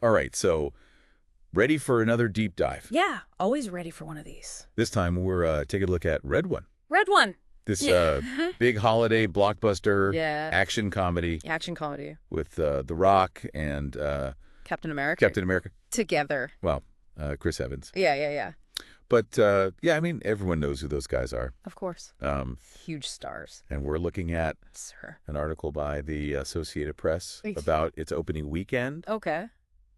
All right, so ready for another deep dive. Yeah, always ready for one of these. This time we're taking a look at Red One. Red One. This Yeah. big holiday blockbuster Yeah. action comedy Action comedy. with The Rock and Captain America. Captain America. Together. Well, Chris Evans. Yeah. But yeah, I mean, everyone knows who those guys are. Of course. Huge stars. And we're looking at Sir. an article by the Associated Press about its opening weekend. Okay.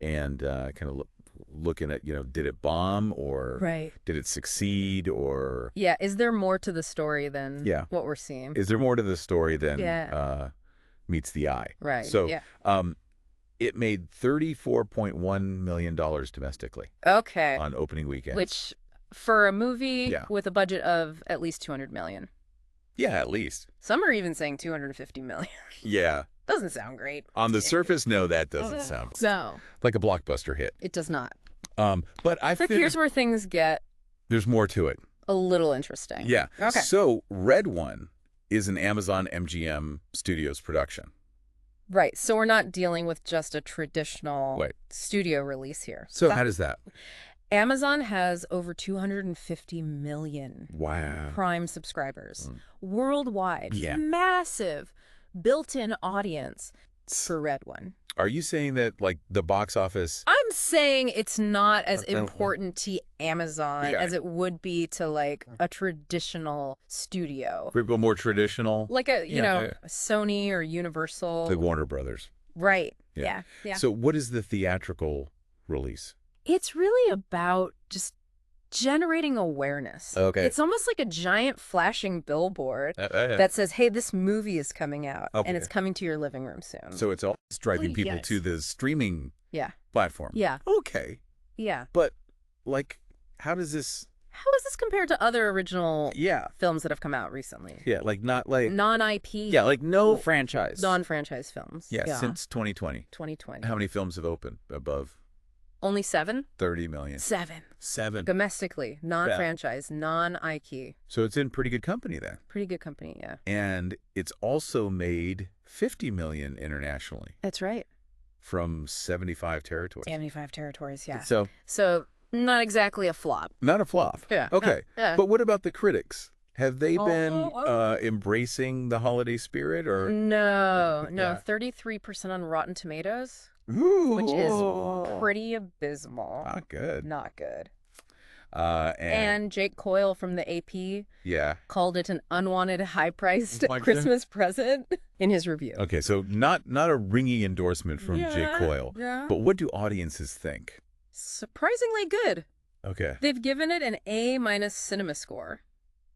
And kind of looking at, did it bomb or did it succeed or... Yeah, is there more to the story than what we're seeing? Is there more to the story than meets the eye? Right, So it made $34.1 million domestically on opening weekend. Which, for a movie with a budget of at least $200 million. Yeah, at least. Some are even saying $250 million. Yeah. Doesn't sound great. On the surface, no, that doesn't sound like a blockbuster hit. It does not. But I think here's where things get... There's more to it. A little interesting. Yeah. Okay. So Red One is an Amazon MGM Studios production. Right. So we're not dealing with just a traditional studio release here. So how does that? Amazon has over 250 million Prime subscribers worldwide. Yeah. Massive built-in audience for Red One. Are you saying that, like, the box office... I'm saying it's not as important to Amazon as it would be to, like, a traditional studio. People more traditional? Like a, Sony or Universal. The Warner Brothers. Right. Yeah. So what is the theatrical release? It's really about just generating awareness. Okay. It's almost like a giant flashing billboard that says, hey, this movie is coming out and it's coming to your living room soon. So it's all driving people to the streaming platform. Yeah. Okay. Yeah. But, like, how is this compared to other original films that have come out recently? Yeah, like not like... Non-IP. Yeah, like no franchise. Non-franchise films. Yeah, since 2020. 2020. How many films have opened above? Only 7? 30 million. 7. Domestically, non-franchise, non-IP. So it's in pretty good company then. Pretty good company, yeah. And it's also made 50 million internationally. That's right. From 75 territories. 75 territories, yeah. So not exactly a flop. Not a flop. Yeah. Okay. Yeah. But what about the critics? Have they been embracing the holiday spirit or? No. 33% on Rotten Tomatoes. Ooh. Which is pretty abysmal. Not good. And Jake Coyle from the AP called it an unwanted high-priced Christmas present in his review. Okay, so not a ringing endorsement from Jake Coyle. Yeah. But what do audiences think? Surprisingly good. Okay. They've given it an A- cinema score.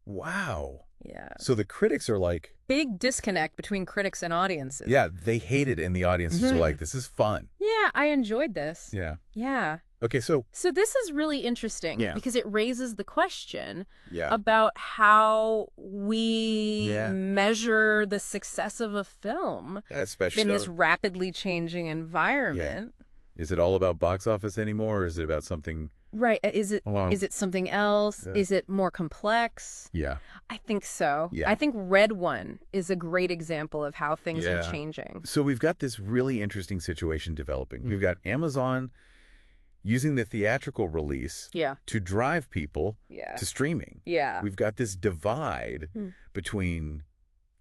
Wow. Yeah. So the critics are like... Big disconnect between critics and audiences. Yeah, they hate it, and the audiences are like, this is fun. Yeah, I enjoyed this. Yeah. Yeah. Okay, so this is really interesting because it raises the question about how we measure the success of a film especially in this rapidly changing environment. Yeah. Is it all about box office anymore, or is it about something... Right. Is it something else? Is it more complex? Yeah. I think so. Yeah. I think Red One is a great example of how things are changing. So we've got this really interesting situation developing. We've got Amazon using the theatrical release to drive people to streaming. Yeah. We've got this divide between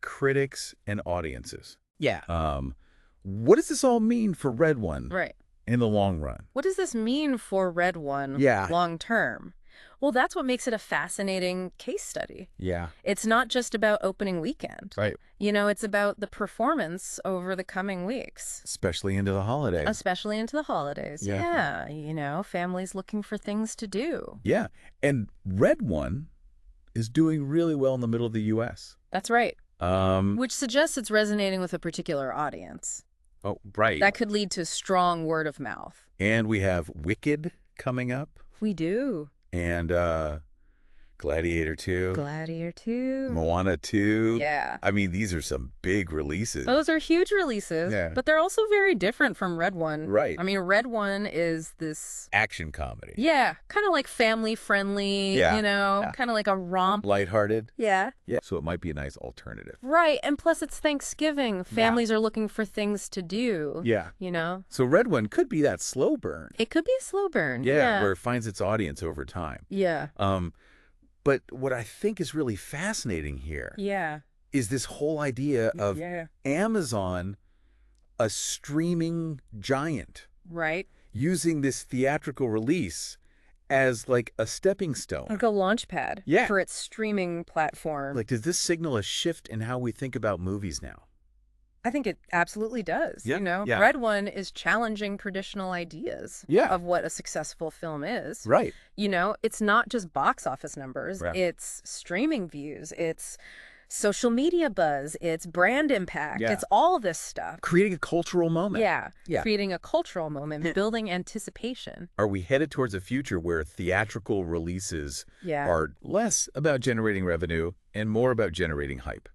critics and audiences. Yeah. What does this all mean for Red One? Right. In the long run? What does this mean for Red One long term? Well, that's what makes it a fascinating case study. Yeah. It's not just about opening weekend. Right. It's about the performance over the coming weeks. Especially into the holidays. Yeah. Families looking for things to do. Yeah. And Red One is doing really well in the middle of the U.S. That's right. Which suggests it's resonating with a particular audience. Oh, right. That could lead to strong word of mouth. And we have Wicked coming up. We do. And Gladiator 2. Gladiator 2. Moana 2. Yeah. I mean, these are some big releases. Those are huge releases, but they're also very different from Red One. Right. I mean, Red One is this... action comedy. Yeah. Kind of like family-friendly, you know, kind of like a romp. Lighthearted. Yeah. Yeah. So it might be a nice alternative. Right. And plus it's Thanksgiving. Families are looking for things to do. Yeah. You know? So Red One could be that slow burn. It could be a slow burn. Yeah. Where it finds its audience over time. Yeah. But what I think is really fascinating here is this whole idea of Amazon, a streaming giant, using this theatrical release as like a stepping stone. Like a launch pad for its streaming platform. Like, does this signal a shift in how we think about movies now? I think it absolutely does. You know, Red One is challenging traditional ideas of what a successful film is. Right. You know, it's not just box office numbers. It's streaming views. It's social media buzz. It's brand impact. It's all this stuff. Creating a cultural moment. Yeah. Creating a cultural moment, building anticipation. Are we headed towards a future where theatrical releases are less about generating revenue and more about generating hype?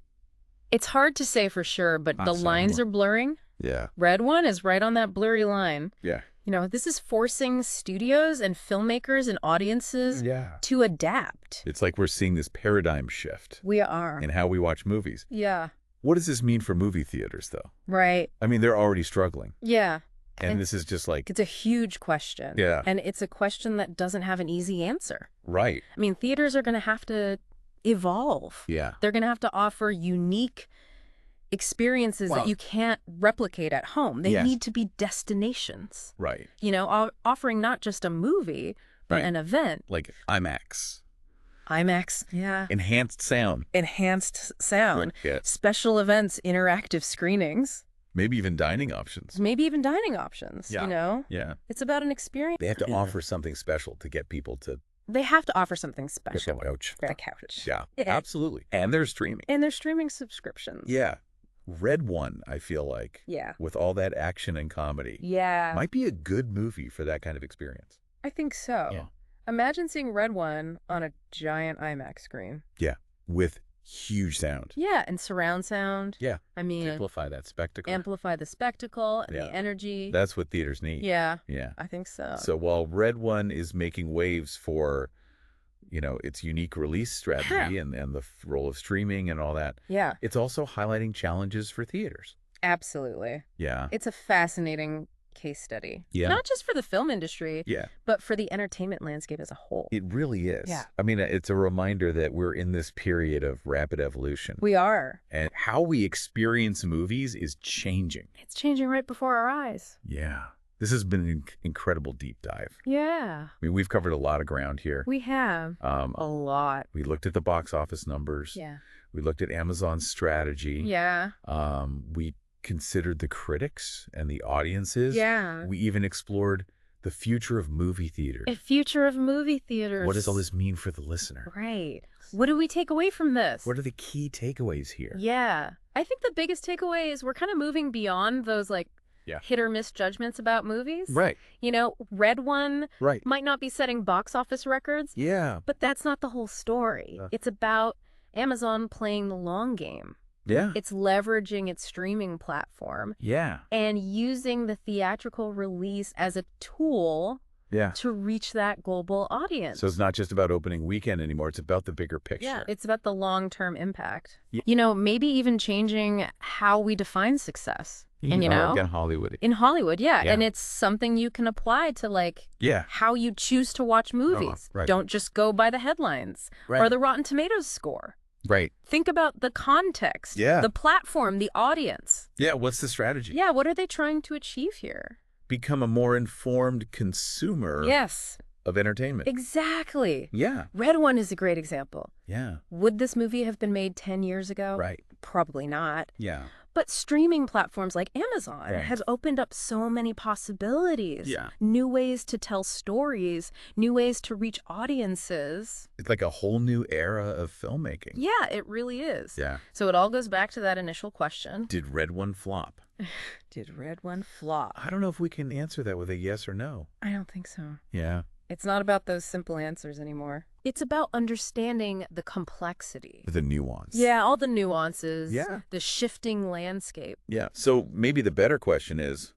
It's hard to say for sure, but the lines are blurring. Yeah. Red One is right on that blurry line. Yeah. You know, this is forcing studios and filmmakers and audiences to adapt. It's like we're seeing this paradigm shift. We are. In how we watch movies. Yeah. What does this mean for movie theaters, though? Right. I mean, they're already struggling. Yeah. And this is just like... it's a huge question. Yeah. And it's a question that doesn't have an easy answer. Right. I mean, theaters are going to have to evolve. Yeah. They're going to have to offer unique experiences that you can't replicate at home. They need to be destinations. Right. You know, offering not just a movie, but an event. Like IMAX. IMAX, yeah. Enhanced sound. Enhanced sound. Yeah. Special events, interactive screenings. Maybe even dining options. Maybe even dining options, you know? Yeah. It's about an experience. They have to offer something special to get people to... They have to offer something special. Get the couch. The couch. Yeah, absolutely. And they're streaming. And they're streaming subscriptions. Yeah. Red One, I feel like. Yeah. With all that action and comedy. Yeah. Might be a good movie for that kind of experience. I think so. Yeah. Imagine seeing Red One on a giant IMAX screen. Yeah. With huge sound. Yeah, and surround sound. Yeah. I mean... amplify that spectacle. Amplify the spectacle and the energy. That's what theaters need. Yeah. Yeah. I think so. So while Red One is making waves for, you know, its unique release strategy and the role of streaming and all that, it's also highlighting challenges for theaters. Absolutely. Yeah. It's a fascinating case study. Yeah. Not just for the film industry, but for the entertainment landscape as a whole. It really is. Yeah. I mean, it's a reminder that we're in this period of rapid evolution. We are. And how we experience movies is changing. It's changing right before our eyes. Yeah. This has been an incredible deep dive. Yeah. I mean, we've covered a lot of ground here. We have. A lot. We looked at the box office numbers. Yeah. We looked at Amazon's strategy. Yeah. We considered the critics and the audiences. Yeah. We even explored the future of movie theaters. The future of movie theaters. What does all this mean for the listener? Right. What do we take away from this? What are the key takeaways here? Yeah. I think the biggest takeaway is we're kind of moving beyond those like hit or miss judgments about movies. Right. You know, Red One might not be setting box office records. Yeah. But that's not the whole story. It's about Amazon playing the long game. Yeah. It's leveraging its streaming platform. Yeah. And using the theatrical release as a tool to reach that global audience. So it's not just about opening weekend anymore. It's about the bigger picture. Yeah. It's about the long-term impact. You know, maybe even changing how we define success. And, you know, in Hollywood. In Hollywood, and it's something you can apply to like how you choose to watch movies. Don't just go by the headlines or the Rotten Tomatoes score. Right. Think about the context, the platform, the audience. Yeah, what's the strategy? Yeah, what are they trying to achieve here? Become a more informed consumer of entertainment. Exactly. Yeah. Red One is a great example. Yeah. Would this movie have been made 10 years ago? Right. Probably not. Yeah. But streaming platforms like Amazon have opened up so many possibilities. Yeah. New ways to tell stories, new ways to reach audiences. It's like a whole new era of filmmaking. Yeah, it really is. Yeah. So it all goes back to that initial question. Did Red One flop? Did Red One flop? I don't know if we can answer that with a yes or no. I don't think so. Yeah. It's not about those simple answers anymore. It's about understanding the complexity. The nuance. Yeah, all the nuances. Yeah. The shifting landscape. Yeah. So maybe the better question is,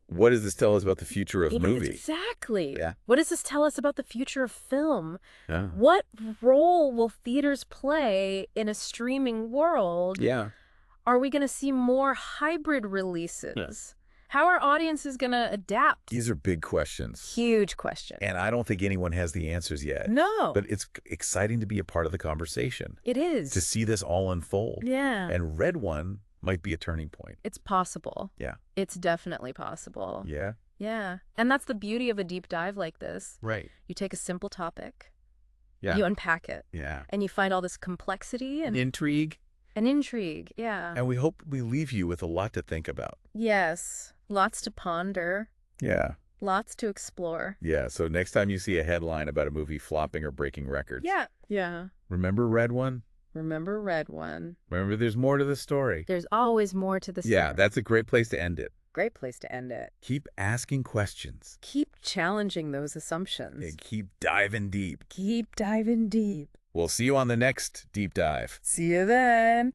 what does this tell us about the future of movie? Exactly. Yeah. What does this tell us about the future of film? Yeah. What role will theaters play in a streaming world? Yeah. Are we going to see more hybrid releases? Yeah. How are audiences going to adapt? These are big questions. Huge questions. And I don't think anyone has the answers yet. No. But it's exciting to be a part of the conversation. It is. To see this all unfold. Yeah. And Red One might be a turning point. It's possible. Yeah. It's definitely possible. Yeah. Yeah. And that's the beauty of a deep dive like this. Right. You take a simple topic. Yeah. You unpack it. Yeah. And you find all this complexity and intrigue. And intrigue, yeah. And we hope we leave you with a lot to think about. Yes. Lots to ponder. Yeah. Lots to explore. Yeah. So next time you see a headline about a movie flopping or breaking records. Yeah. Yeah. Remember Red One? Remember Red One. Remember there's more to the story. There's always more to the story. Yeah, that's a great place to end it. Great place to end it. Keep asking questions. Keep challenging those assumptions. And keep diving deep. Keep diving deep. We'll see you on the next Deep Dive. See you then.